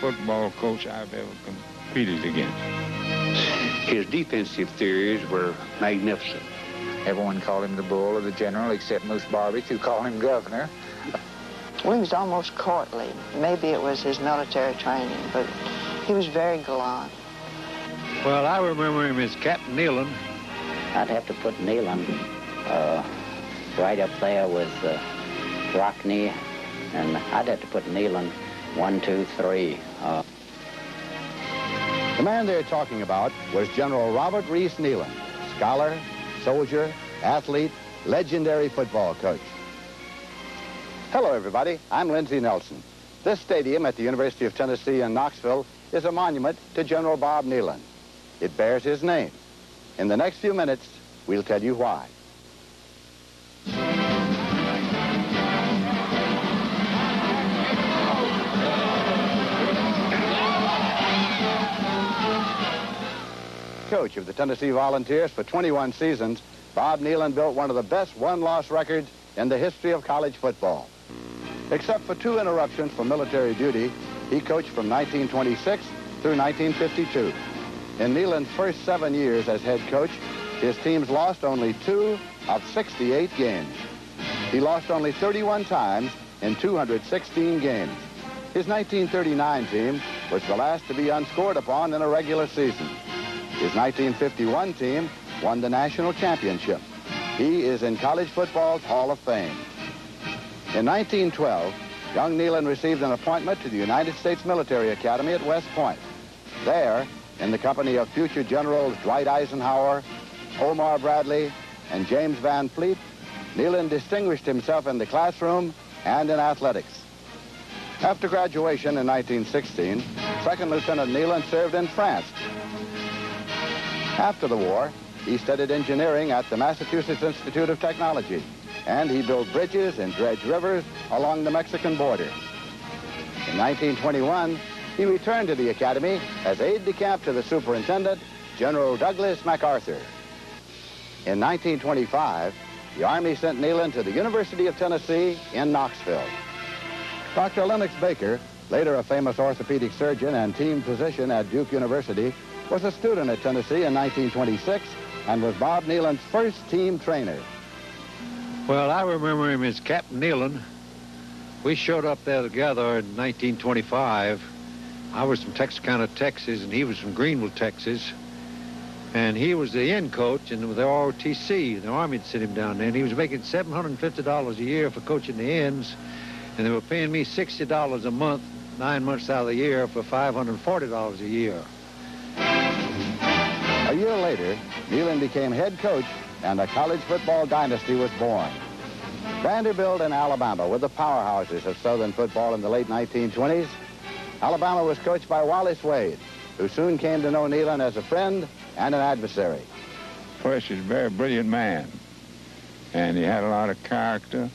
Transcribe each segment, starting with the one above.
football coach I've ever competed against. His defensive theories were magnificent. Everyone called him the Bull or the General, except Moose Barbich, who called him Governor. Well, he was almost courtly. Maybe it was his military training, but he was very gallant. Well, I remember him as Captain Neyland. I'd have to put Neyland right up there with Rockney, and I'd have to put Neyland 1, 2, 3. The man they're talking about was General Robert Reese Neyland, scholar, soldier, athlete, legendary football coach. Hello, everybody. I'm Lindsey Nelson. This stadium at the University of Tennessee in Knoxville is a monument to General Bob Neyland. It bears his name. In the next few minutes, we'll tell you why. Coach of the Tennessee Volunteers for 21 seasons, Bob Neyland built one of the best one-loss records in the history of college football. Except for 2 interruptions for military duty, he coached from 1926 through 1952. In Neyland's first 7 years as head coach, his teams lost only 2 of 68 games. He lost only 31 times in 216 games. His 1939 team was the last to be unscored upon in a regular season. His 1951 team won the national championship. He is in college football's Hall of Fame. In 1912, young Neyland received an appointment to the United States Military Academy at West Point. There, in the company of future Generals Dwight Eisenhower, Omar Bradley, and James Van Fleet, Neyland distinguished himself in the classroom and in athletics. After graduation in 1916, Second Lieutenant Neyland served in France. After the war, he studied engineering at the Massachusetts Institute of Technology, and he built bridges and dredged rivers along the Mexican border. In 1921, he returned to the academy as aide-de-camp to the superintendent, General Douglas MacArthur. In 1925, the Army sent Neyland to the University of Tennessee in Knoxville. Dr. Lennox Baker, later a famous orthopedic surgeon and team physician at Duke University, was a student at Tennessee in 1926 and was Bob Neyland's first team trainer. Well, I remember him as Captain Neyland. We showed up there together in 1925. I was from Texarkana, Texas, and he was from Greenville, Texas. And he was the end coach, and the ROTC, the Army had sent him down there, and he was making $750 a year for coaching the ends, and they were paying me $60 a month, 9 months out of the year, for $540 a year. A year later, Neyland became head coach, and a college football dynasty was born. Vanderbilt and Alabama were the powerhouses of Southern football in the late 1920s. Alabama was coached by Wallace Wade, who soon came to know Neyland as a friend and an adversary. First, he's a very brilliant man, and he had a lot of character,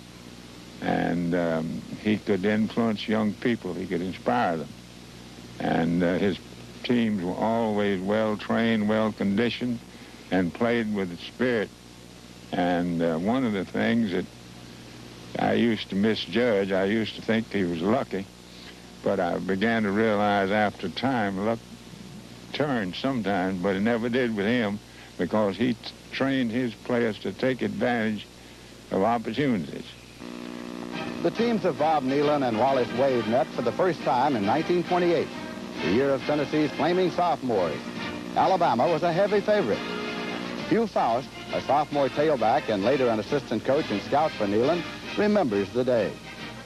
and he could influence young people. He could inspire them. And his teams were always well-trained, well-conditioned, and played with spirit. And one of the things that I used to misjudge, I used to think he was lucky, but I began to realize after time, luck turned sometimes, but it never did with him, because he trained his players to take advantage of opportunities. The teams of Bob Neyland and Wallace Wade met for the first time in 1928, the year of Tennessee's flaming sophomores. Alabama was a heavy favorite. Hugh Faust, a sophomore tailback and later an assistant coach and scout for Neyland, remembers the day.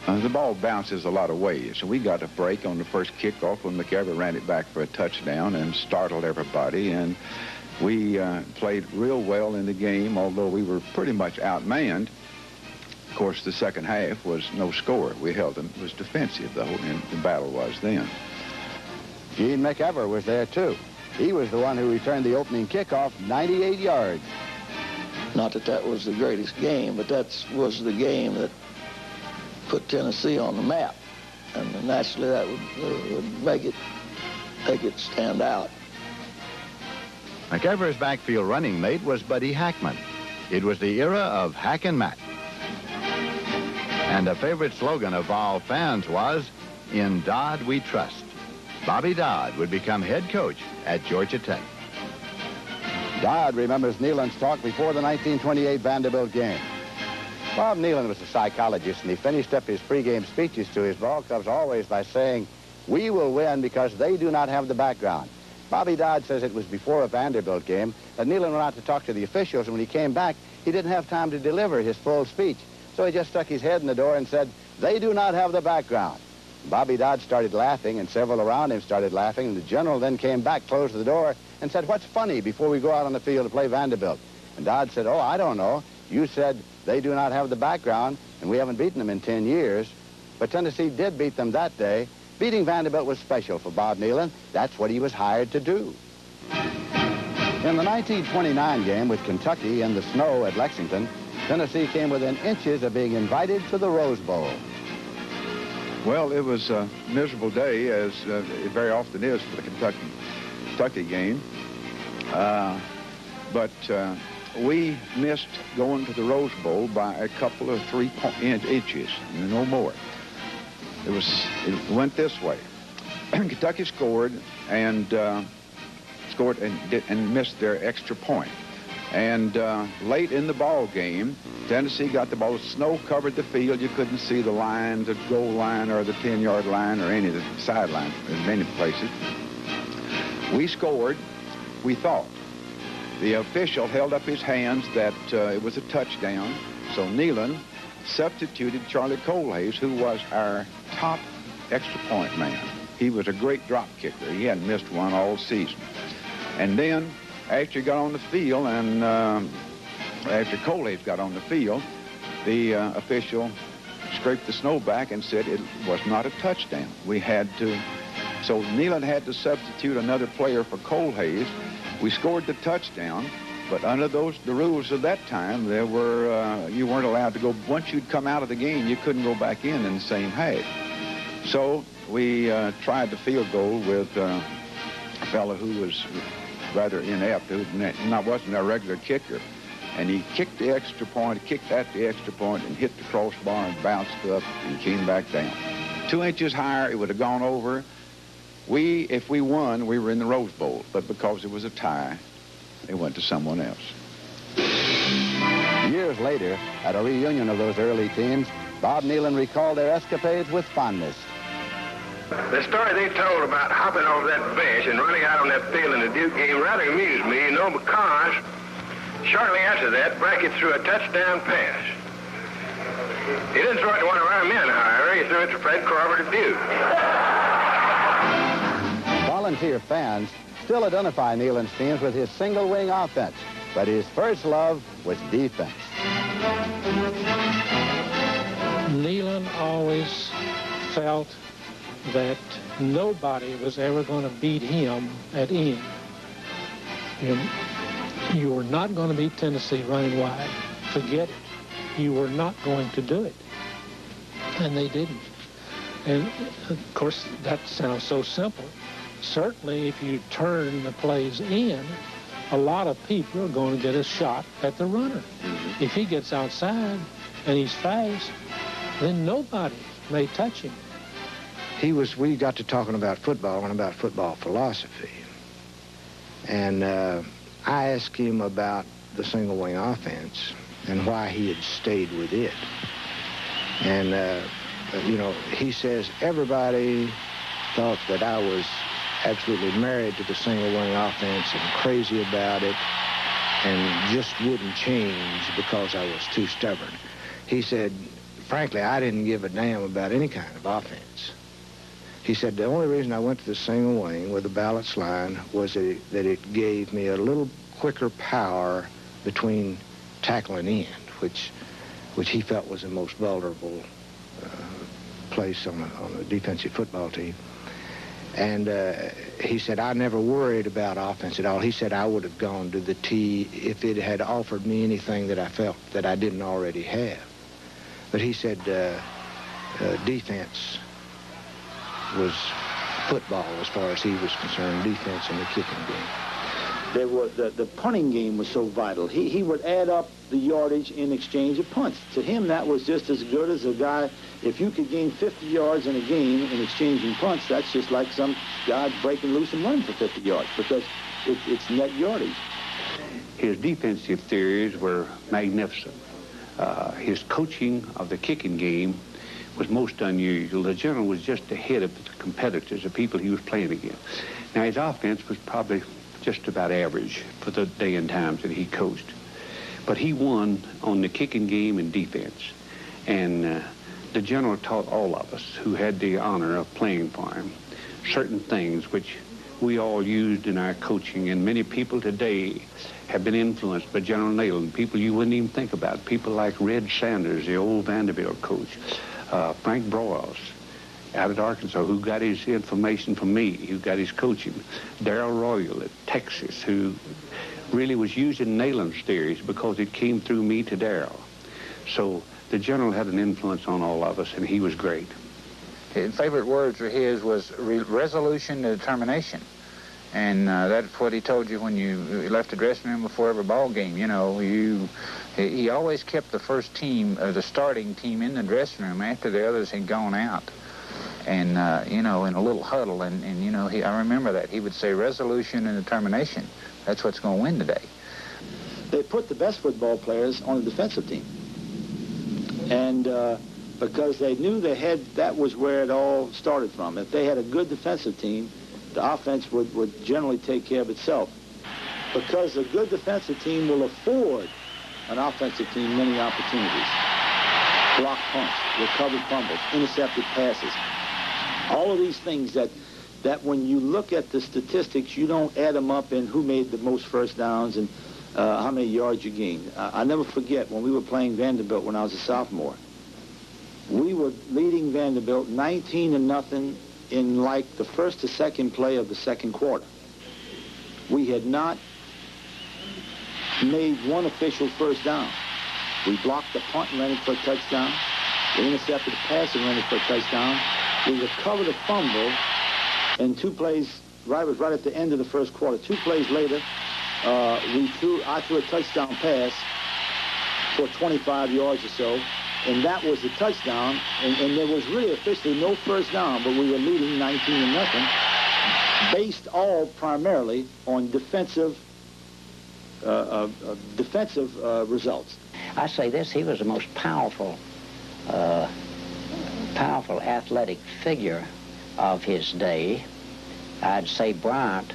The ball bounces a lot of ways, so we got a break on the first kickoff when McEver ran it back for a touchdown and startled everybody, and we played real well in the game, although we were pretty much outmanned. Of course, the second half was no score. We held them. It was defensive, though, and the battle was then. Gene McEver was there, too. He was the one who returned the opening kickoff 98 yards. Not that that was the greatest game, but that was the game that put Tennessee on the map. And naturally, that would make it stand out. McEver's backfield running mate was Buddy Hackman. It was the era of Hack and Mack. And a favorite slogan of Vol fans was, "In Dodd we trust." Bobby Dodd would become head coach at Georgia Tech. Dodd remembers Neyland's talk before the 1928 Vanderbilt game. Bob Neyland was a psychologist, and he finished up his pregame speeches to his ball clubs always by saying, "We will win because they do not have the background." Bobby Dodd says it was before a Vanderbilt game that Neyland went out to talk to the officials, and when he came back, he didn't have time to deliver his full speech. So he just stuck his head in the door and said, "They do not have the background." Bobby Dodd started laughing, and several around him started laughing, and the general then came back, closed the door, and said, "What's funny before we go out on the field to play Vanderbilt?" And Dodd said, "Oh, I don't know. You said they do not have the background, and we haven't beaten them in 10 years. But Tennessee did beat them that day. Beating Vanderbilt was special for Bob Neyland. That's what he was hired to do." In the 1929 game with Kentucky in the snow at Lexington, Tennessee came within inches of being invited to the Rose Bowl. Well, it was a miserable day, as it very often is for the Kentucky game. But we missed going to the Rose Bowl by a couple of 3 inches, no more. It went this way. Kentucky scored and missed their extra point. And late in the ball game, Tennessee got the ball. Snow covered the field. You couldn't see the line, the goal line, or the 10-yard line, or any of the sidelines in many places. We scored, we thought. The official held up his hands that it was a touchdown. So Neyland substituted Charlie Colhays, who was our top extra point man. He was a great drop kicker. He hadn't missed one all season. And then after he got on the field, and after Colhays got on the field, the official scraped the snow back and said it was not a touchdown. So Neyland had to substitute another player for Colhays. We scored the touchdown, but under the rules of that time, you weren't allowed to go. Once you'd come out of the game, you couldn't go back in the same half. So we tried the field goal with a fellow who was rather inept, who wasn't a regular kicker. And he kicked the extra point, kicked at the extra point, and hit the crossbar and bounced up and came back down. 2 inches higher, it would have gone over. If we won, we were in the Rose Bowl. But because it was a tie, it went to someone else. Years later, at a reunion of those early teams, Bob Neyland recalled their escapades with fondness. The story they told about hopping over that bench and running out on that field in the Duke game rather amused me, because shortly after that, Brackett threw a touchdown pass. He didn't throw it to one of our men, however. He threw it to Fred Corver to Duke. Volunteer fans still identify Neyland's teams with his single-wing offense, but his first love was defense. Neyland always felt that nobody was ever going to beat him at end. You were not going to beat Tennessee running wide. Forget it. You were not going to do it. And they didn't. And, of course, that sounds so simple. Certainly, if you turn the plays in, a lot of people are going to get a shot at the runner. If he gets outside and he's fast, then nobody may touch him. We got to talking about football and about football philosophy. And I asked him about the single wing offense and why he had stayed with it. And, he says everybody thought that I was absolutely married to the single wing offense and crazy about it and just wouldn't change because I was too stubborn. He said, frankly, I didn't give a damn about any kind of offense. He said the only reason I went to the single wing with the balance line was that it gave me a little quicker power between tackle and end, which he felt was the most vulnerable place on a defensive football team. And he said, I never worried about offense at all. He said I would have gone to the T if it had offered me anything that I felt that I didn't already have. But he said defense was football as far as he was concerned, defense in the kicking game. the punting game was so vital. He would add up the yardage in exchange of punts. To him, that was just as good as a guy. If you could gain 50 yards in a game in exchanging punts, that's just like some guy breaking loose and running for 50 yards because it's net yardage. His defensive theories were magnificent. His coaching of the kicking game was most unusual. The general was just ahead of the competitors, the people he was playing against. Now, his offense was probably just about average for the day and times that he coached. But he won on the kicking game and defense. And the general taught all of us who had the honor of playing for him certain things which we all used in our coaching. And many people today have been influenced by General Neyland, people you wouldn't even think about, people like Red Sanders, the old Vanderbilt coach, Frank Broyles out at Arkansas, who got his information from me, who got his coaching, Darrell Royal at Texas, who really was using Neyland's theories because it came through me to Darrell. So the general had an influence on all of us, and he was great. His favorite words of his was resolution and determination. And that's what he told you when you left the dressing room before every ball game. You know, he always kept the first team, the starting team, in the dressing room after the others had gone out. And, you know, in a little huddle. And you know, I remember that. He would say resolution and determination. That's what's going to win today. They put the best football players on the defensive team. And because they knew that was where it all started from. If they had a good defensive team, the offense would generally take care of itself. Because a good defensive team will afford an offensive team many opportunities. Blocked punts, recovered fumbles, intercepted passes. All of these things that when you look at the statistics, you don't add them up in who made the most first downs and how many yards you gained. I never forget when we were playing Vanderbilt when I was a sophomore. We were leading Vanderbilt 19-0 in like the first to second play of the second quarter. We had not made one official first down. We blocked the punt and ran it for a touchdown. We intercepted the pass and ran it for a touchdown. We recovered a fumble, and 2 plays, was right at the end of the first quarter. 2 plays later, I threw a touchdown pass for 25 yards or so, and that was the touchdown, and there was really officially no first down, but we were leading 19-0, based all primarily on defensive results. I say this, he was the most powerful athletic figure of his day. I'd say Bryant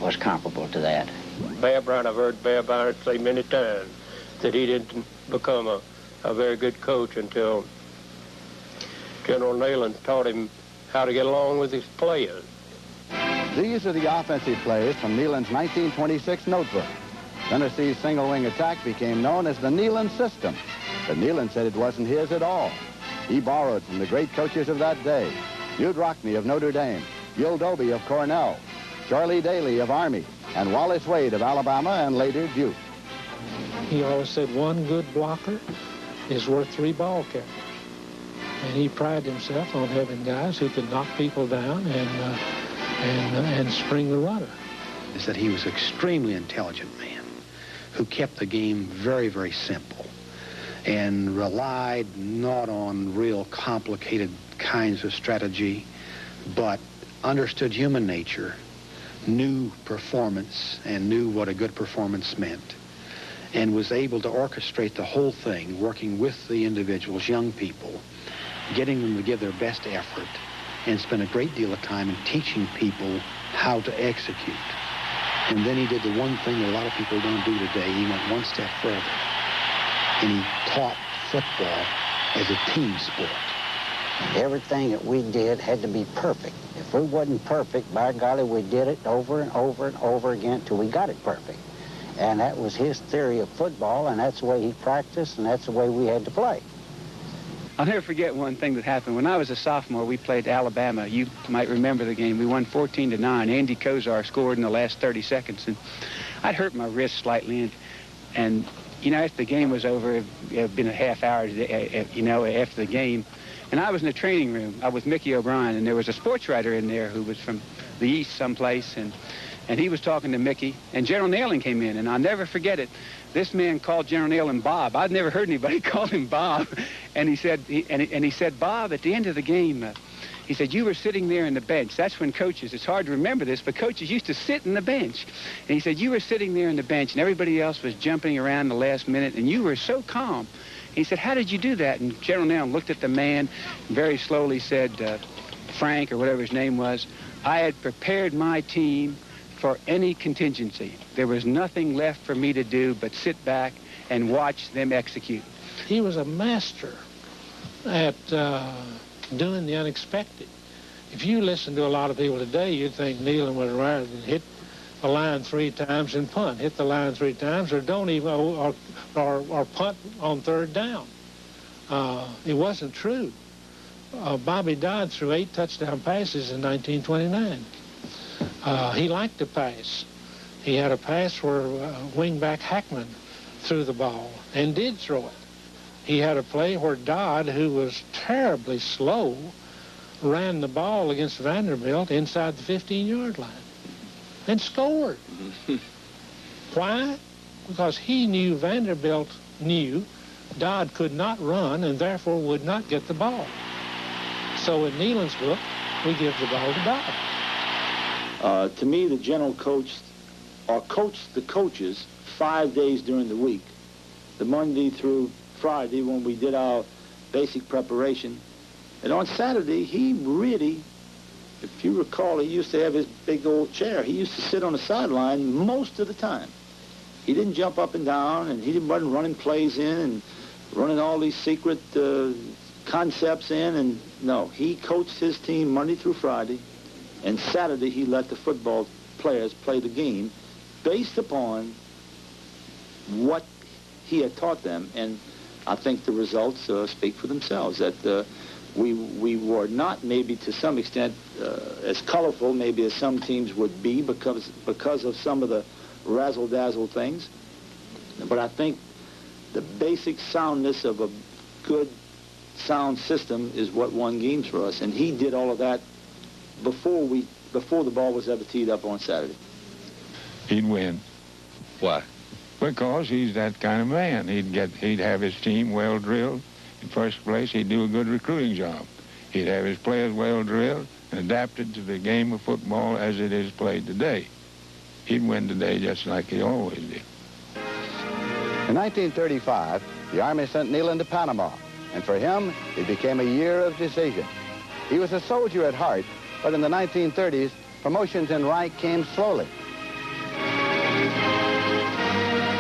was comparable to that. Bear Bryant, I've heard Bear Bryant say many times that he didn't become a very good coach until General Neyland taught him how to get along with his players. These are the offensive plays from Neyland's 1926 notebook. Tennessee's single-wing attack became known as the Neyland system, but Neyland said it wasn't his at all. He borrowed from the great coaches of that day, Hugh Rockney of Notre Dame, Gil Dobie of Cornell, Charlie Daly of Army, and Wallace Wade of Alabama and later Duke. He always said one good blocker is worth 3 ball carriers. And he prided himself on having guys who could knock people down and spring the rudder. Is that he was an extremely intelligent man who kept the game very, very simple and relied not on real complicated kinds of strategy, but understood human nature, knew performance, and knew what a good performance meant, and was able to orchestrate the whole thing, working with the individuals, young people, getting them to give their best effort, and spent a great deal of time in teaching people how to execute. And then he did the one thing that a lot of people don't do today. He went one step further, and he taught football as a team sport. Everything that we did had to be perfect. If we wasn't perfect, by golly, we did it over and over and over again till we got it perfect. And that was his theory of football, and that's the way he practiced, and that's the way we had to play. I'll never forget one thing that happened. When I was a sophomore, we played Alabama. You might remember the game. We won 14-9. Andy Kozar scored in the last 30 seconds, and I'd hurt my wrist slightly. And you know, after the game was over, it had been a half hour, you know, after the game, and I was in the training room. I was Mickey O'Brien, and there was a sports writer in there who was from the East someplace, and and he was talking to Mickey, and General Neyland came in, and I'll never forget it. This man called General Neyland Bob. I'd never heard anybody call him Bob. And he said, Bob, at the end of the game, he said, you were sitting there in the bench. That's when coaches, it's hard to remember this, but coaches used to sit in the bench. And he said, you were sitting there in the bench, and everybody else was jumping around the last minute, and you were so calm. He said, how did you do that? And General Neyland looked at the man, very slowly said, Frank, or whatever his name was, I had prepared my team for any contingency. There was nothing left for me to do but sit back and watch them execute. He was a master at doing the unexpected. If you listen to a lot of people today, you'd think Neyland would rather than hit the line 3 times and punt. Hit the line 3 times, or don't even, or punt on 3rd down. It wasn't true. Bobby Dodd threw 8 touchdown passes in 1929. He liked to pass. He had a pass where wingback Hackman threw the ball and did throw it. He had a play where Dodd, who was terribly slow, ran the ball against Vanderbilt inside the 15-yard line and scored. Why? Because he knew Vanderbilt knew Dodd could not run and therefore would not get the ball. So in Neyland's book, we give the ball to Dodd. To me, the general coached the coaches 5 days during the week, the Monday through Friday when we did our basic preparation. And on Saturday, he really, if you recall, he used to have his big old chair. He used to sit on the sideline most of the time. He didn't jump up and down, and he wasn't running plays in and running all these secret concepts in. And no, he coached his team Monday through Friday, and Saturday he let the football players play the game based upon what he had taught them. And I think the results speak for themselves, that we were not maybe to some extent as colorful maybe as some teams would be because of some of the razzle-dazzle things. But I think the basic soundness of a good, sound system is what won games for us. And he did all of that before the ball was ever teed up on Saturday. He'd win. Why? Because he's that kind of man. He'd have his team well drilled. In first place, he'd do a good recruiting job. He'd have his players well drilled and adapted to the game of football as it is played today. He'd win today just like he always did. In 1935, the Army sent Neyland to Panama, and for him, it became a year of decision. He was a soldier at heart, but in the 1930s, promotions in rank came slowly.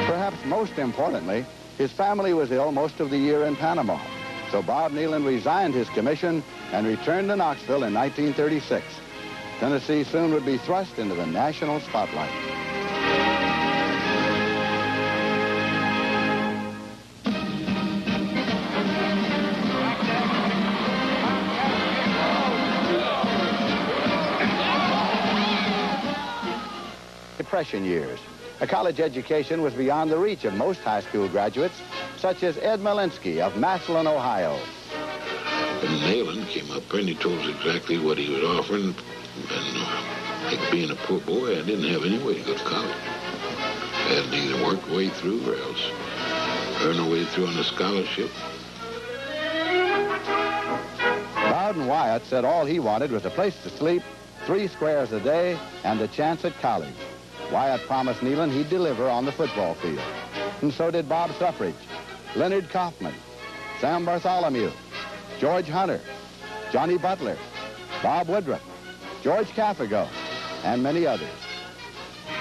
Perhaps most importantly, his family was ill most of the year in Panama, so Bob Neyland resigned his commission and returned to Knoxville in 1936. Tennessee soon would be thrust into the national spotlight. Depression years. A college education was beyond the reach of most high school graduates, such as Ed Malinsky of Massillon, Ohio. And Neyland came up and he told us exactly what he was offering. And like being a poor boy, I didn't have any way to go to college. I had to either work my way through or else earn a way through on a scholarship. Bowden Wyatt said all he wanted was a place to sleep, 3 squares a day, and a chance at college. Wyatt promised Neyland he'd deliver on the football field. And so did Bob Suffridge, Leonard Kaufman, Sam Bartholomew, George Hunter, Johnny Butler, Bob Woodruff, George Caffago, and many others.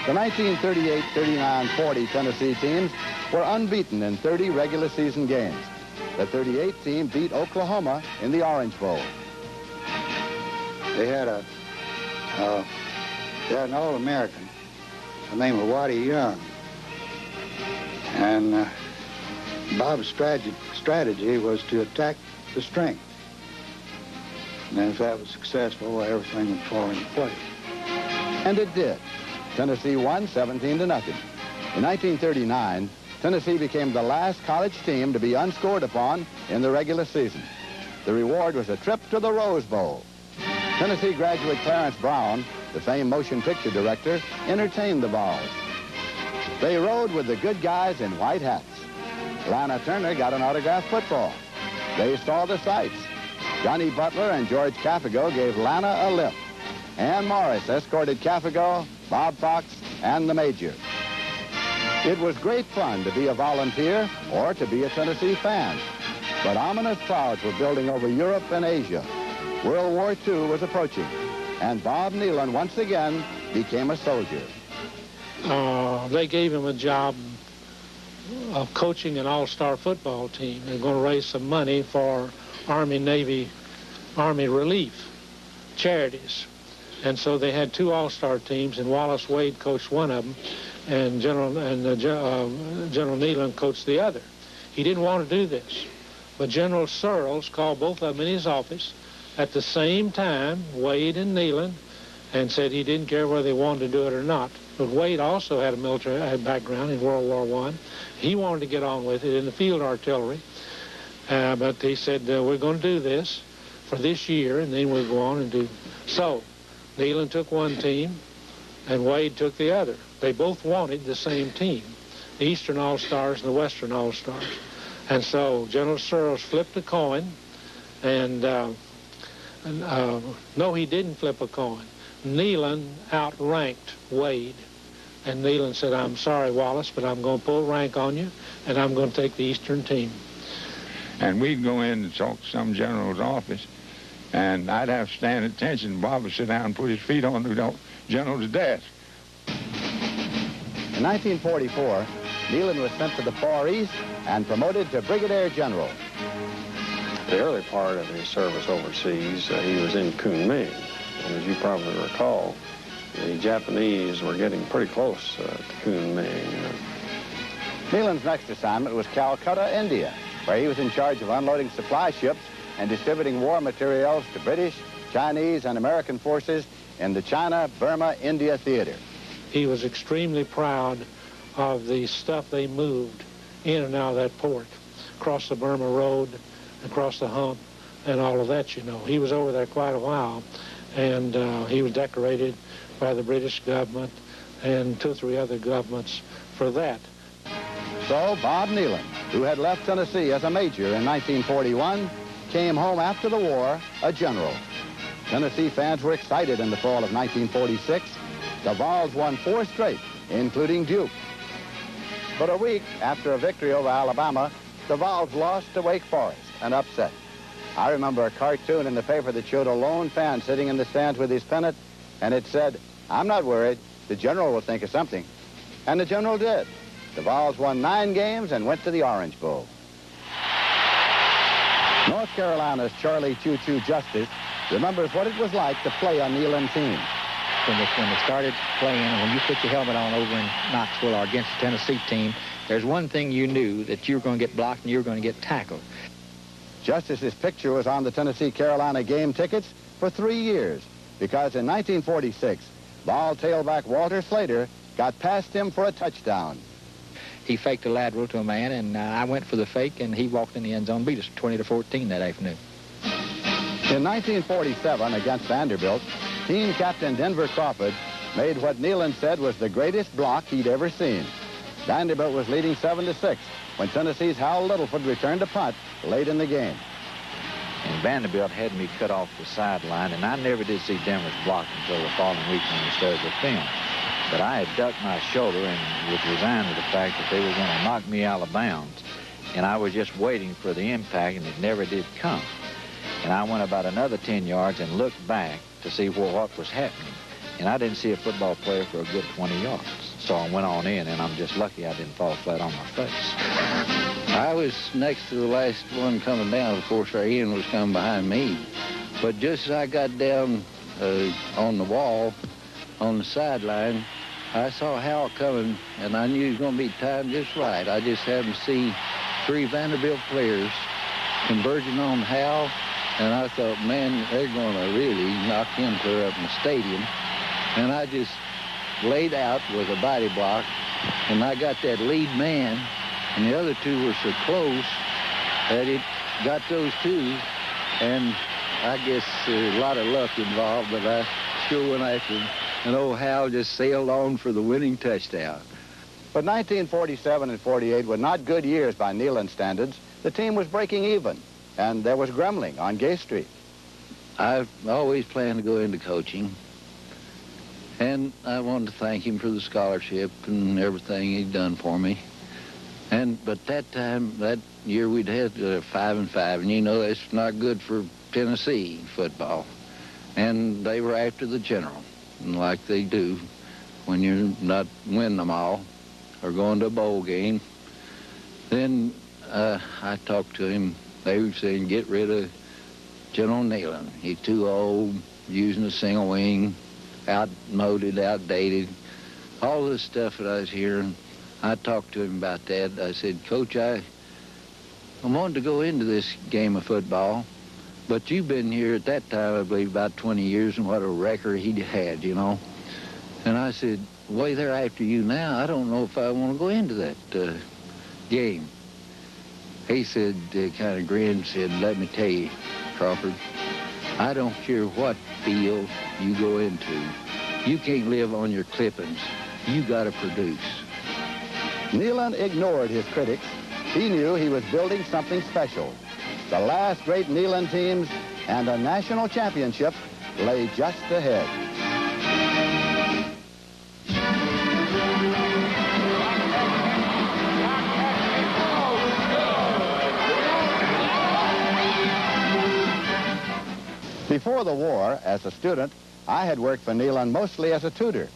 The 1938, 39, 40 Tennessee teams were unbeaten in 30 regular season games. The 38 team beat Oklahoma in the Orange Bowl. They had an All-American, the name of Waddy Young. And Bob's strategy was to attack the strength. And if that was successful, everything would fall into place. And it did. Tennessee won 17-0. In 1939, Tennessee became the last college team to be unscored upon in the regular season. The reward was a trip to the Rose Bowl. Tennessee graduate Clarence Brown the famed motion picture director, entertained the Vols. They rode with the good guys in white hats. Lana Turner got an autographed football. They saw the sights. Johnny Butler and George Caffigo gave Lana a lift. Ann Morris escorted Caffigo, Bob Fox, and the Major. It was great fun to be a volunteer or to be a Tennessee fan. But ominous clouds were building over Europe and Asia. World War II was approaching, and Bob Neyland once again became a soldier. They gave him a job of coaching an all-star football team. They're going to raise some money for Army, Navy, Army relief charities. And so they had two all-star teams, and Wallace Wade coached one of them, and General Neyland coached the other. He didn't want to do this, but General Searles called both of them in his office at the same time, Wade and Neyland, and said he didn't care whether they wanted to do it or not. But Wade also had a military background in World War I. He wanted to get on with it in the field artillery, but they said, we're going to do this for this year, and then we'll go on and do. So Neyland took one team, and Wade took the other. They both wanted the same team, the Eastern All-Stars and the Western All-Stars. And so General Searles flipped a coin, and no, he didn't flip a coin. Neyland outranked Wade, and Neyland said, I'm sorry, Wallace, but I'm going to pull rank on you, and I'm going to take the Eastern team. And we'd go in and talk to some general's office, and I'd have to stand at attention. Bob would sit down and put his feet on the general's desk. In 1944, Neyland was sent to the Far East and promoted to Brigadier General. The early part of his service overseas, he was in Kunming. And as you probably recall, the Japanese were getting pretty close to Kunming. Neyland's next assignment was Calcutta, India, where he was in charge of unloading supply ships and distributing war materials to British, Chinese, and American forces in the China-Burma-India theater. He was extremely proud of the stuff they moved in and out of that port, across the Burma Road, across the hump, and all of that, you know. He was over there quite a while, and he was decorated by the British government and 2 or 3 other governments for that. So Bob Neyland, who had left Tennessee as a major in 1941, came home after the war a general. Tennessee fans were excited in the fall of 1946. The Vols won 4 straight, including Duke. But a week after a victory over Alabama, the Vols lost to Wake Forest, an upset. I remember a cartoon in the paper that showed a lone fan sitting in the stands with his pennant, and it said, I'm not worried, the general will think of something. And the general did. The Vols won 9 games and went to the Orange Bowl. North Carolina's Charlie Choo Choo Justice remembers what it was like to play on Neyland's team. When they started playing, and when you put your helmet on over in Knoxville or against the Tennessee team, there's one thing you knew, that you were going to get blocked and you were going to get tackled. Justice's picture was on the Tennessee-Carolina game tickets for 3 years, because in 1946, Vol tailback Walter Slater got past him for a touchdown. He faked a lateral to a man, and I went for the fake, and he walked in the end zone, beat us 20-14 that afternoon. In 1947, against Vanderbilt, team captain Denver Crawford made what Neyland said was the greatest block he'd ever seen. Vanderbilt was leading 7-6 when Tennessee's Hal Littlefoot returned a punt late in the game. And Vanderbilt had me cut off the sideline, and I never did see Denver's block until the following week when we started the film. But I had ducked my shoulder and was resigned to the fact that they were going to knock me out of bounds. And I was just waiting for the impact, and it never did come. And I went about another 10 yards and looked back to see what was happening. And I didn't see a football player for a good 20 yards. So I went on in, and I'm just lucky I didn't fall flat on my face. I was next to the last one coming down. Of course, our end was coming behind me. But just as I got down on the wall, on the sideline, I saw Hal coming, and I knew he was going to be timed just right. I just happened to see 3 Vanderbilt players converging on Hal, and I thought, man, they're going to really knock him clear up in the stadium. And I just laid out with a body block, and I got that lead man, and the other 2 were so close that it got those 2, and I guess a lot of luck involved, but I sure went after him. and old Hal just sailed on for the winning touchdown. But 1947 and 48 were not good years by Neyland standards. The team was breaking even, and there was grumbling on Gay Street. I've always planned to go into coaching, and I wanted to thank him for the scholarship and everything he'd done for me. But that time, that year, we'd had 5-5, and you know that's not good for Tennessee football. And they were after the general, and like they do when you're not winning them all or going to a bowl game. Then I talked to him. They were saying, get rid of General Neyland. He's too old, using a single wing, outmoded, outdated, all this stuff that I was hearing. I talked to him about that. I said, Coach, I wanted to go into this game of football, but you've been here at that time, I believe, about 20 years, and what a record he had, you know. And I said, the way they're after you now, I don't know if I want to go into that game. He said, kind of grinned and said, let me tell you, Crawford, I don't care what field you go into. You can't live on your clippings. You got to produce. Neyland ignored his critics. He knew he was building something special. The last great Neyland teams and a national championship lay just ahead. Before the war, as a student, I had worked for Neyland mostly as a tutor.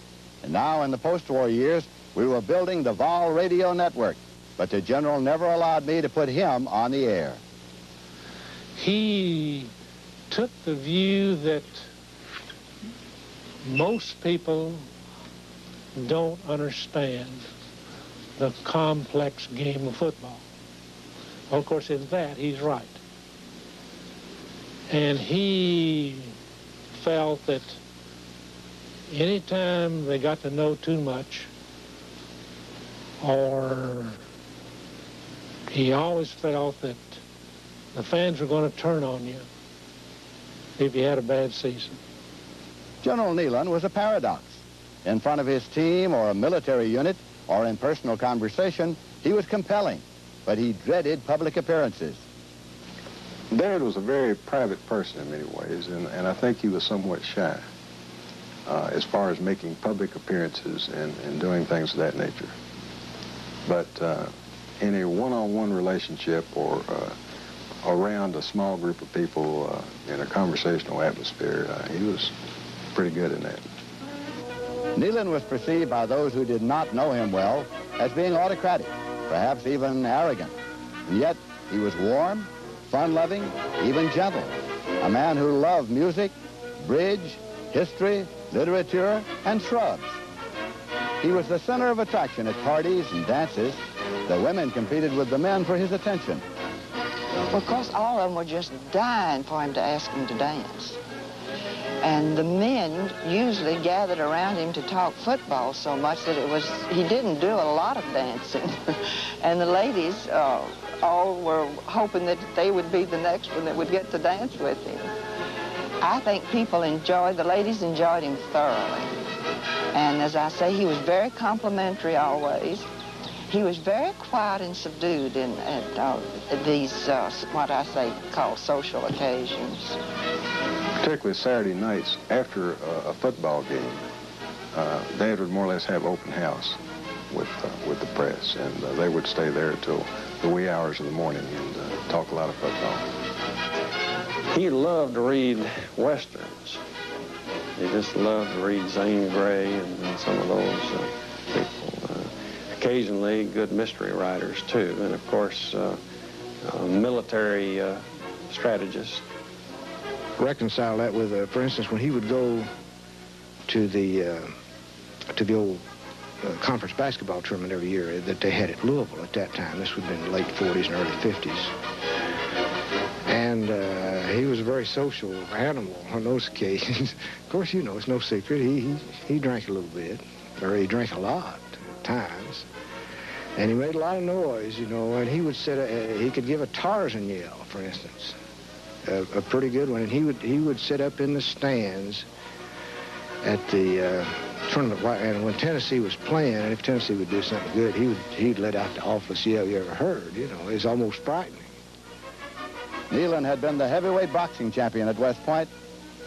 And now in the post-war years, we were building the Vol radio network, but the general never allowed me to put him on the air. He took the view that most people don't understand the complex game of football. Well, of course, in that, he's right. And he felt that anytime they got to know too much, or he always felt that the fans were going to turn on you if you had a bad season. General Neyland was a paradox. In front of his team or a military unit or in personal conversation, he was compelling, but he dreaded public appearances. Dad was a very private person in many ways, and I think he was somewhat shy as far as making public appearances and doing things of that nature. But in a one-on-one relationship or around a small group of people in a conversational atmosphere, he was pretty good in that. Neyland was perceived by those who did not know him well as being autocratic, perhaps even arrogant. And yet he was warm, fun-loving, even gentle. A man who loved music, bridge, history, literature, and shrubs. He was the center of attraction at parties and dances. The women competed with the men for his attention. Well, of course, all of them were just dying for him to ask them to dance. And the men usually gathered around him to talk football so much that he didn't do a lot of dancing. And the ladies all were hoping that they would be the next one that would get to dance with him. I think the ladies enjoyed him thoroughly. And as I say, he was very complimentary always. He was very quiet and subdued at these, what I say, called social occasions. Particularly Saturday nights after a football game, Dad would more or less have open house with the press, and they would stay there until the wee hours of the morning and talk a lot of football. He loved to read Westerns. He just loved to read Zane Grey and some of those people. Occasionally good mystery writers, too, and of course, military strategists. Reconcile that with, for instance, when he would go to the old conference basketball tournament every year that they had at Louisville at that time. This would have been the late 40s and early 50s. And he was a very social animal on those occasions. Of course, you know, it's no secret. He drank a little bit, or he drank a lot at times. And he made a lot of noise, you know, and he would he could give a Tarzan yell, for instance. A pretty good one, and he would sit up in the stands at the tournament, and when Tennessee was playing, and if Tennessee would do something good, he'd let out the awfulest yell you ever heard. You know, it's almost frightening. Neyland had been the heavyweight boxing champion at West Point,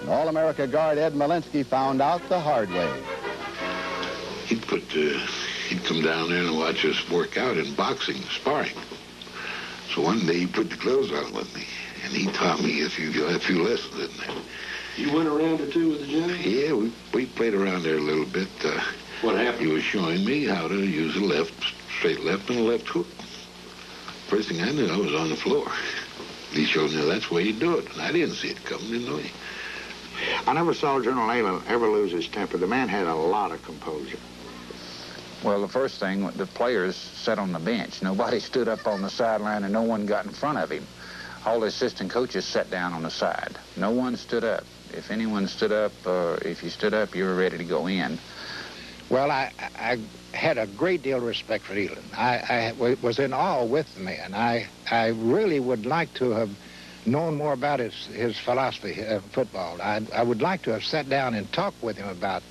and All-America guard Ed Malinsky found out the hard way. He'd come down there and watch us work out in boxing, sparring. So one day he put the clothes on with me, and he taught me a few lessons in there. You went around or two with the general? Yeah, we played around there a little bit. What happened? He was showing me how to use a straight left and a left hook. First thing I knew, I was on the floor. He showed me that's the way you do it, and I didn't see it coming, didn't know. I never saw General Neyland ever lose his temper. The man had a lot of composure. Well, the first thing, the players sat on the bench. Nobody stood up on the sideline, and no one got in front of him. All the assistant coaches sat down on the side. No one stood up. If anyone stood up, if you stood up, you were ready to go in. Well, I had a great deal of respect for Neyland. I was in awe with the man. I really would like to have known more about his philosophy of football. I would like to have sat down and talked with him about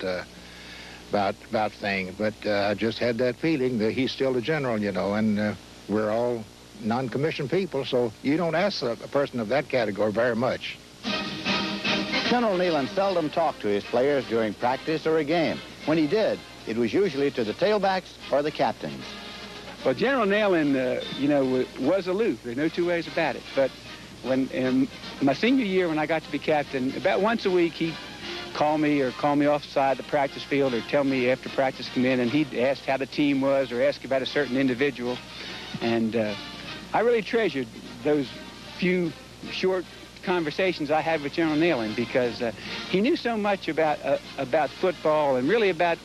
things, but I just had that feeling that he's still the general, you know, and we're all non-commissioned people, so you don't ask a person of that category very much. General Neyland seldom talked to his players during practice or a game. When he did, it was usually to the tailbacks or the captains. Well, General Neyland, you know, was aloof. There's no two ways about it. But when in my senior year, when I got to be captain, about once a week, he'd call me off the side of the practice field, or tell me after practice come in, and he'd ask how the team was or ask about a certain individual. And I really treasured those few short conversations I had with General Neyland, because he knew so much about football and really about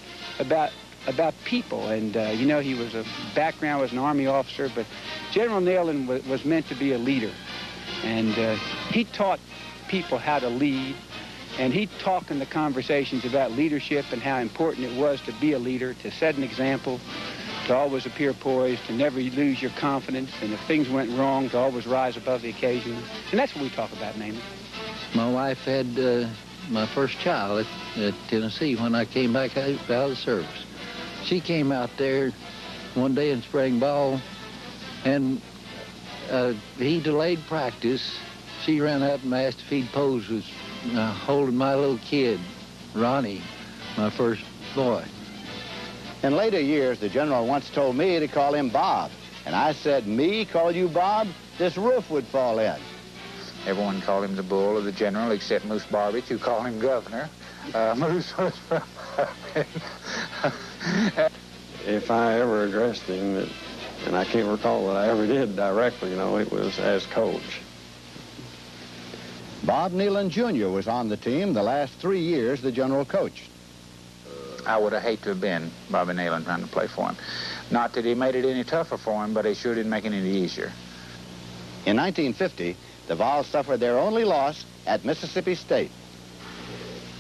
people. And you know, he was background was an Army officer, but General Neyland was meant to be a leader, and he taught people how to lead, and he'd talk in the conversations about leadership and how important it was to be a leader, to set an example, to always appear poised, to never lose your confidence, and if things went wrong, to always rise above the occasion. And that's what we talk about mainly. My wife had my first child at Tennessee when I came back out of the service. She came out there one day in spring ball, and he delayed practice. She ran up and asked if he'd pose with holding my little kid, Ronnie, my first boy. In later years, the general once told me to call him Bob. And I said, me call you Bob? This roof would fall in. Everyone called him the bull or the general, except Moose Barbich, who called him governor. Moose was If I ever addressed him, and I can't recall that I ever did directly, you know, it was as coach. Bob Neyland Jr. was on the team the last 3 years the general coached. I would have hated to have been Bobby Neyland trying to play for him. Not that he made it any tougher for him, but he sure didn't make it any easier. In 1950, the Vols suffered their only loss at Mississippi State.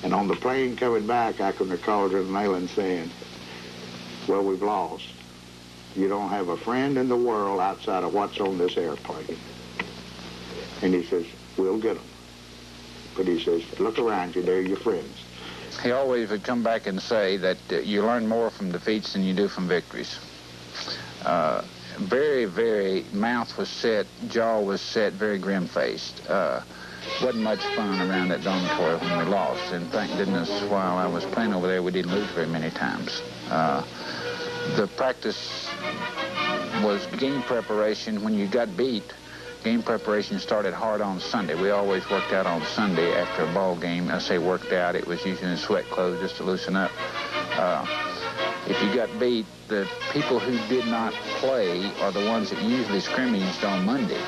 And on the plane coming back, I can recall General Neyland saying, well, we've lost. You don't have a friend in the world outside of what's on this airplane. And he says, we'll get them. But he says, look around you, they're your friends. He always would come back and say that you learn more from defeats than you do from victories. Very, very, mouth was set, jaw was set, very grim-faced. Wasn't much fun around that dormitory when we lost. And thank goodness, while I was playing over there, we didn't lose very many times. The practice was game preparation. When you got beat, game preparation started hard on Sunday. We always worked out on Sunday after a ball game. I say worked out, it was usually in sweat clothes just to loosen up. If you got beat, the people who did not play are the ones that usually scrimmaged on Monday.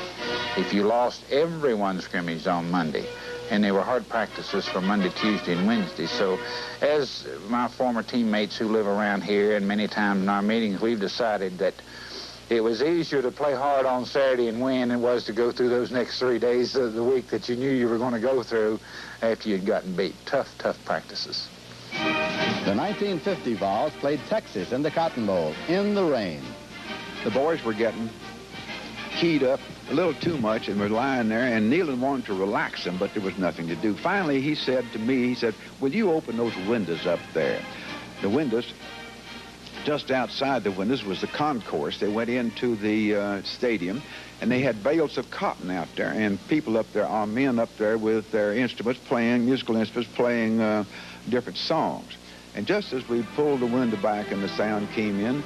If you lost, everyone scrimmaged on Monday. And they were hard practices for Monday, Tuesday, and Wednesday. So as my former teammates who live around here, and many times in our meetings, we've decided that it was easier to play hard on Saturday and win than it was to go through those next 3 days of the week that you knew you were going to go through after you'd gotten beat. Tough, tough practices. The 1950 Vols played Texas in the Cotton Bowl in the rain. The boys were getting keyed up a little too much and were lying there, and Neyland wanted to relax them, but there was nothing to do. Finally, he said to me, he said, will you open those windows up there? The windows, just outside the windows was the concourse. They went into the stadium, and they had bales of cotton out there, and people up there, our men up there with their instruments, musical instruments, playing different songs. And just as we pulled the window back and the sound came in,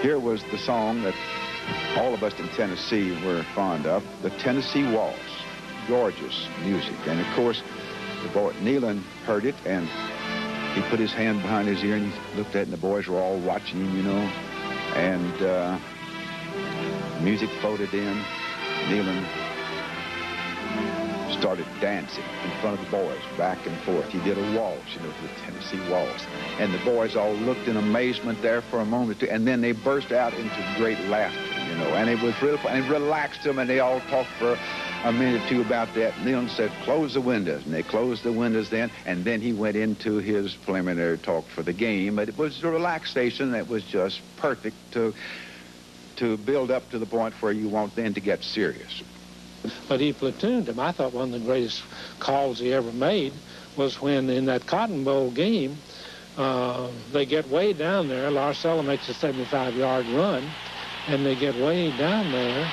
here was the song that all of us in Tennessee were fond of, the Tennessee Waltz, gorgeous music. And of course, the boy Neyland heard it, and he put his hand behind his ear and he looked at it, and the boys were all watching him, you know. And music floated in. Neyland started dancing in front of the boys, back and forth. He did a waltz, you know, the Tennessee Waltz. And the boys all looked in amazement there for a moment, too, and then they burst out into great laughter, you know. And it was real fun. And it relaxed them, and they all talked for a minute or two about that. Neyland said, close the windows. And they closed the windows then, and then he went into his preliminary talk for the game. But it was a relaxation that was just perfect to build up to the point where you want then to get serious. But he platooned him. I thought one of the greatest calls he ever made was when in that Cotton Bowl game, they get way down there. Larcella makes a 75-yard run, and they get way down there,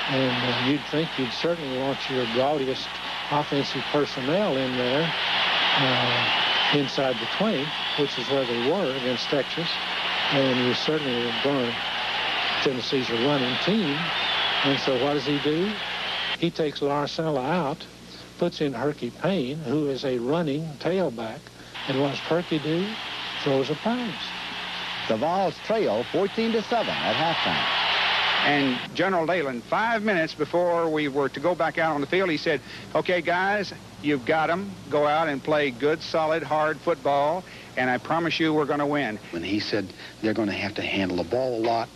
and you'd think you'd certainly want your gaudiest offensive personnel in there inside the 20, which is where they were against Texas, and you certainly were going, Tennessee's a running team. And so what does he do? He takes Larcella out, puts in Herky Payne, who is a running tailback. And what does Herky do? Throws a pass. The Vols trail 14-7 at halftime. And General Neyland, 5 minutes before we were to go back out on the field, he said, okay, guys, you've got them. Go out and play good, solid, hard football, and I promise you we're going to win. When he said they're going to have to handle the ball a lot,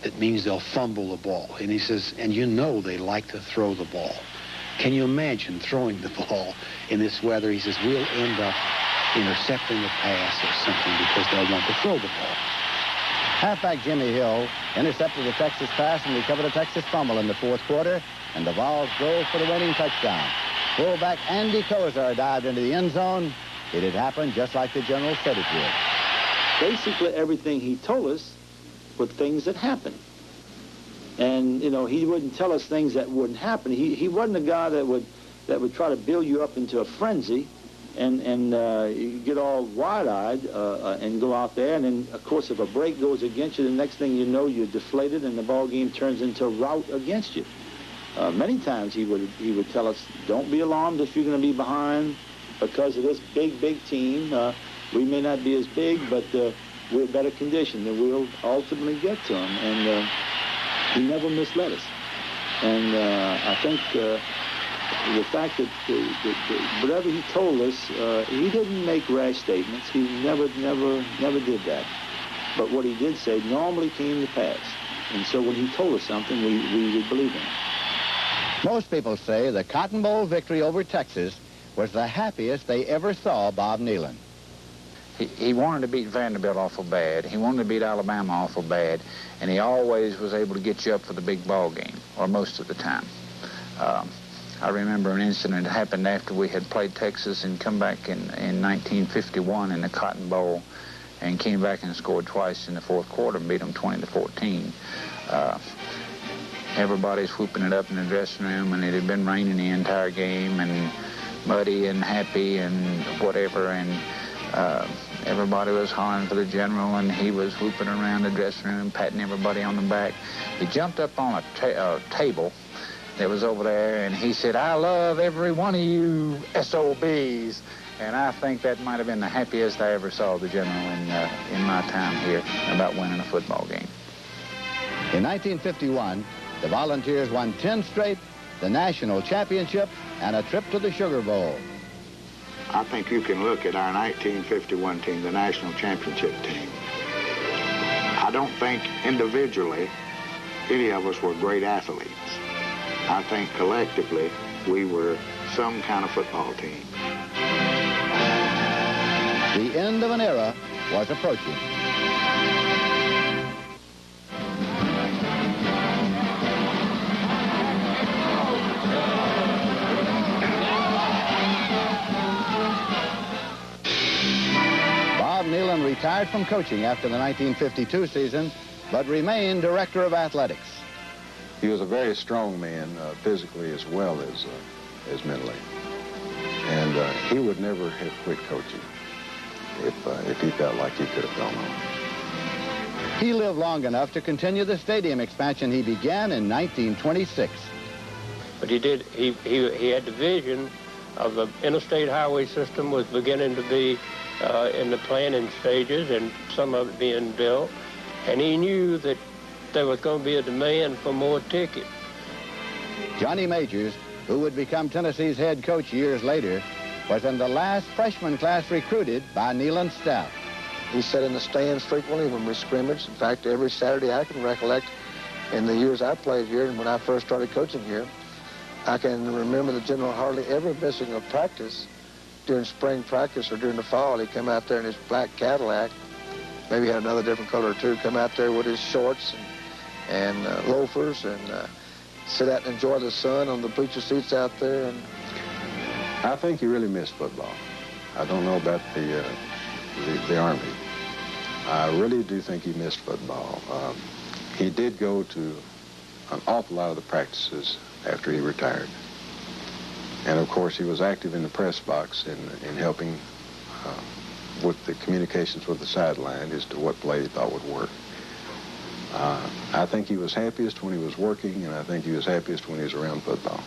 that means they'll fumble the ball. And he says, and you know they like to throw the ball. Can you imagine throwing the ball in this weather? He says, we'll end up intercepting the pass or something because they'll want to throw the ball. Halfback Jimmy Hill intercepted the Texas pass and recovered a Texas fumble in the fourth quarter, and the Vols drove for the winning touchdown. Fullback Andy Kozar dived into the end zone. It had happened just like the General said it would. Basically, everything he told us were things that happened. And, you know, he wouldn't tell us things that wouldn't happen. He wasn't a guy that would try to build you up into a frenzy and you get all wide-eyed and go out there. And then, of course, if a break goes against you, the next thing you know, you're deflated and the ball game turns into a rout against you. Many times he would tell us, don't be alarmed if you're going to be behind because of this big team. We may not be as big, but we're in better condition and we'll ultimately get to them. And he never misled us. And I think the fact that whatever he told us, he didn't make rash statements. He never did that. But what he did say normally came to pass. And so when he told us something, we would believe him. Most people say the Cotton Bowl victory over Texas was the happiest they ever saw Bob Neyland. He wanted to beat Vanderbilt awful bad. He wanted to beat Alabama awful bad. And he always was able to get you up for the big ball game, or most of the time. I remember an incident that happened after we had played Texas and come back in 1951 in the Cotton Bowl and came back and scored twice in the fourth quarter and beat them 20-14. Everybody's whooping it up in the dressing room, and it had been raining the entire game and muddy and happy and whatever, and everybody was hollering for the general, and he was whooping around the dressing room, patting everybody on the back. He jumped up on a table that was over there, and he said, I love every one of you SOBs. And I think that might have been the happiest I ever saw the general in my time here about winning a football game. In 1951, the Volunteers won 10 straight, the national championship, and a trip to the Sugar Bowl. I think you can look at our 1951 team, the national championship team. I don't think individually any of us were great athletes. I think collectively we were some kind of football team. The end of an era was approaching. retired from coaching after the 1952 season, but remained director of athletics. He was a very strong man, physically as well as mentally. And he would never have quit coaching if he felt like he could have gone on. He lived long enough to continue the stadium expansion he began in 1926. But he had the vision of the interstate highway system was beginning to be in the planning stages and some of it being built. And he knew that there was going to be a demand for more tickets. Johnny Majors, who would become Tennessee's head coach years later, was in the last freshman class recruited by Neyland's staff. He sat in the stands frequently when we scrimmaged. In fact, every Saturday I can recollect in the years I played here and when I first started coaching here, I can remember the general hardly ever missing a practice during spring practice or during the fall. He'd come out there in his black Cadillac, maybe had another different color or two, come out there with his shorts and loafers and sit out and enjoy the sun on the bleacher seats out there. And I think he really missed football. I don't know about the Army. I really do think he missed football. He did go to an awful lot of the practices after he retired. And of course he was active in the press box in helping with the communications with the sideline as to what play he thought would work. I think he was happiest when he was working, and I think he was happiest when he was around football.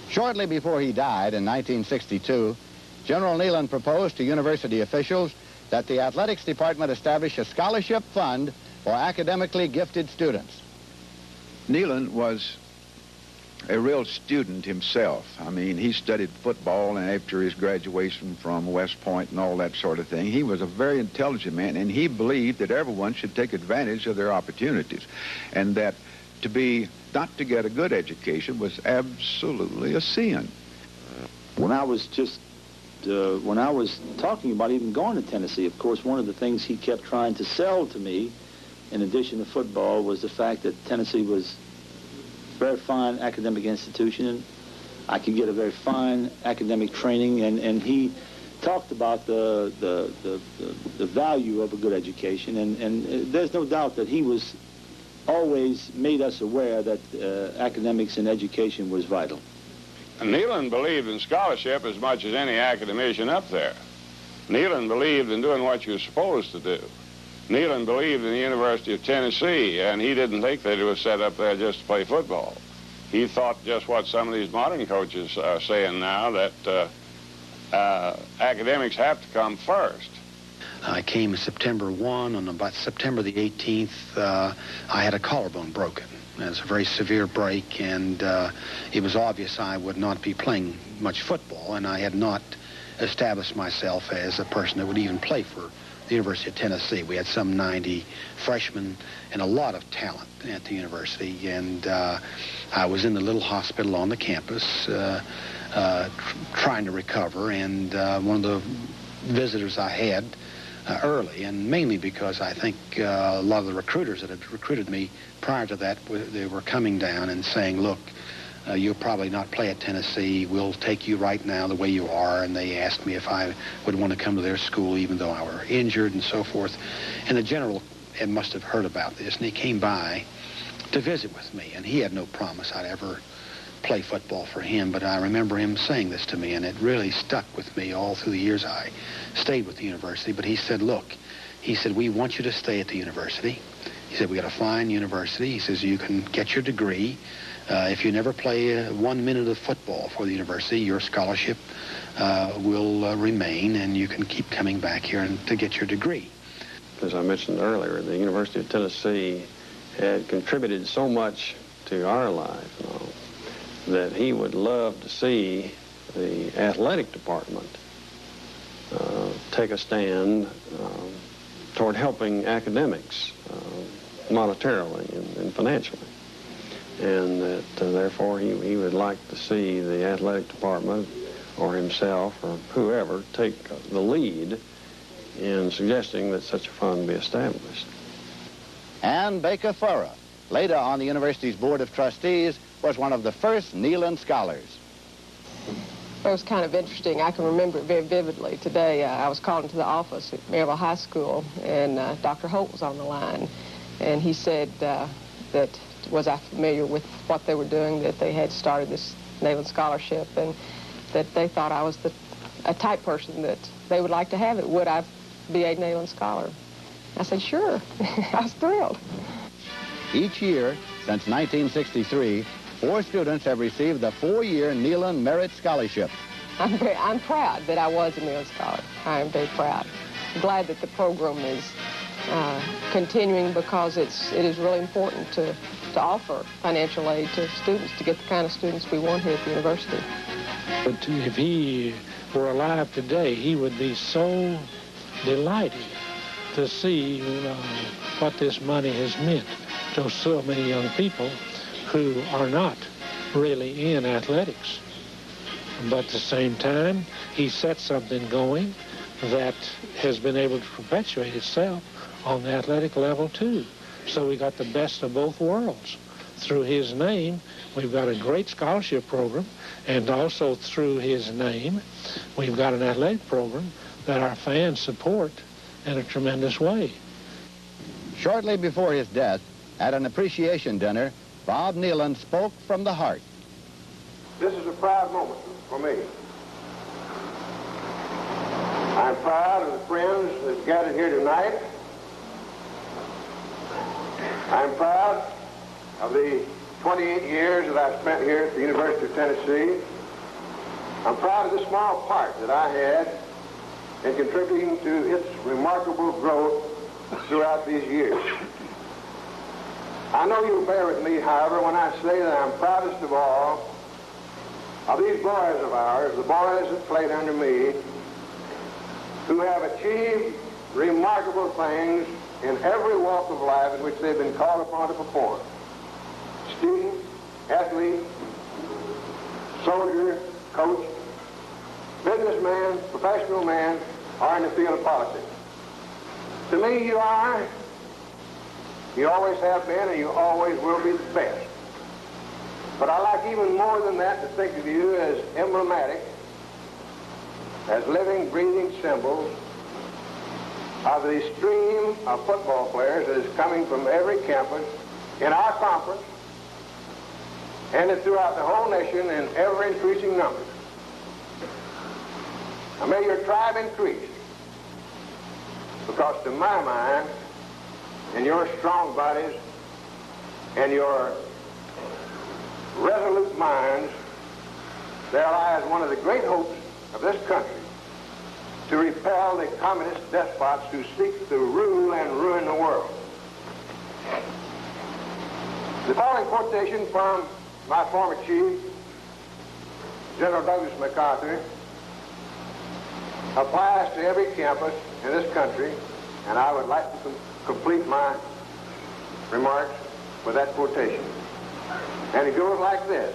Shortly before he died in 1962, General Neyland proposed to university officials that the athletics department establish a scholarship fund for academically gifted students. Neyland was a real student himself. I mean, he studied football, and after his graduation from West Point and all that sort of thing, he was a very intelligent man, and he believed that everyone should take advantage of their opportunities, and that not to get a good education was absolutely a sin. When I was talking about even going to Tennessee, of course, one of the things he kept trying to sell to me, in addition to football, was the fact that Tennessee was a very fine academic institution, and I could get a very fine academic training, and he talked about the value of a good education, and there's no doubt that he was always made us aware that academics and education was vital. And Neyland believed in scholarship as much as any academician up there. Neyland believed in doing what you were supposed to do. Neyland believed in the University of Tennessee, and he didn't think that it was set up there just to play football. He thought just what some of these modern coaches are saying now, that academics have to come first. I came September 1. On about September the 18th, I had a collarbone broken. It was a very severe break, and it was obvious I would not be playing much football, and I had not established myself as a person that would even play for the University of Tennessee. We had some 90 freshmen and a lot of talent at the university, and I was in the little hospital on the campus trying to recover, and one of the visitors I had early, and mainly because I think a lot of the recruiters that had recruited me prior to that, they were coming down and saying, look, you'll probably not play at Tennessee. We'll take you right now the way you are. And they asked me if I would want to come to their school even though I were injured and so forth. And the general must have heard about this, and he came by to visit with me. And he had no promise I'd ever play football for him, but I remember him saying this to me, and it really stuck with me all through the years I stayed with the university. But he said, look, he said, we want you to stay at the university. He said, we got a fine university. He says, you can get your degree. If you never play 1 minute of football for the university, your scholarship will remain, and you can keep coming back here to get your degree. As I mentioned earlier, the University of Tennessee had contributed so much to our life, that he would love to see the athletic department take a stand toward helping academics monetarily and financially. And that therefore he would like to see the athletic department or himself or whoever take the lead in suggesting that such a fund be established. And Baker Furrow, later on the university's board of trustees, was one of the first Neyland scholars. It was kind of interesting. I can remember it very vividly. Today, I was called into the office at Maryville High School, and Dr. Holt was on the line. And he said that, was I familiar with what they were doing, that they had started this Neyland Scholarship, and that they thought I was a type person that they would like to have it. Would I be a Neyland Scholar? I said, sure. I was thrilled. Each year, since 1963, 4 students have received the 4-year Neyland Merit Scholarship. I'm proud that I was a Neyland Scholar. I am very proud. I'm glad that the program is continuing, because it is really important to offer financial aid to students, to get the kind of students we want here at the university. But if he were alive today, he would be so delighted to see what this money has meant to so many young people who are not really in athletics. But at the same time, he set something going that has been able to perpetuate itself on the athletic level too. So we got the best of both worlds. Through his name, we've got a great scholarship program, and also through his name, we've got an athletic program that our fans support in a tremendous way. Shortly before his death, at an appreciation dinner, Bob Neyland spoke from the heart. This is a proud moment for me. I'm proud of the friends that gathered here tonight. I'm proud of the 28 years that I've spent here at the University of Tennessee. I'm proud of the small part that I had in contributing to its remarkable growth throughout these years. I know you'll bear with me, however, when I say that I'm proudest of all of these boys of ours, the boys that played under me, who have achieved remarkable things in every walk of life in which they've been called upon to perform. Student, athlete, soldier, coach, businessman, professional man, or in the field of politics. To me, you are, you always have been, and you always will be the best. But I like even more than that to think of you as emblematic, as living, breathing symbols of the stream of football players that is coming from every campus in our conference and throughout the whole nation in ever-increasing numbers. Now may your tribe increase, because to my mind, in your strong bodies and your resolute minds, there lies one of the great hopes of this country, to repel the communist despots who seek to rule and ruin the world. The following quotation from my former chief, General Douglas MacArthur, applies to every campus in this country, and I would like to complete my remarks with that quotation. And it goes like this: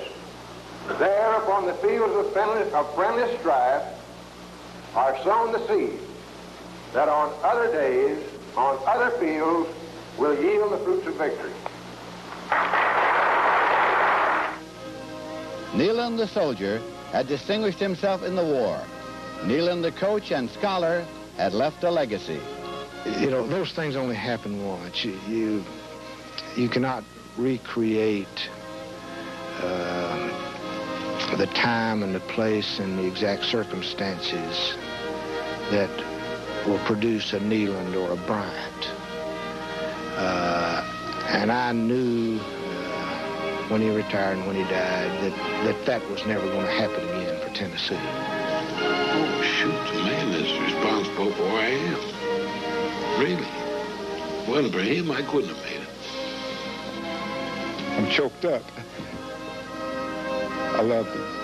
there upon the fields of friendly strife are sown the seeds that on other days, on other fields, will yield the fruits of victory. Neyland the soldier had distinguished himself in the war. Neyland the coach and scholar had left a legacy. You know, those things only happen once. You cannot recreate the time and the place and the exact circumstances that will produce a Neyland or a Bryant. And I knew when he retired and when he died that was never going to happen again for Tennessee. Oh, shoot, the man that's responsible for where I am. Really. If it wasn't for him, I couldn't have made it. I'm choked up. I love it.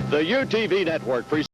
The UTV Network presents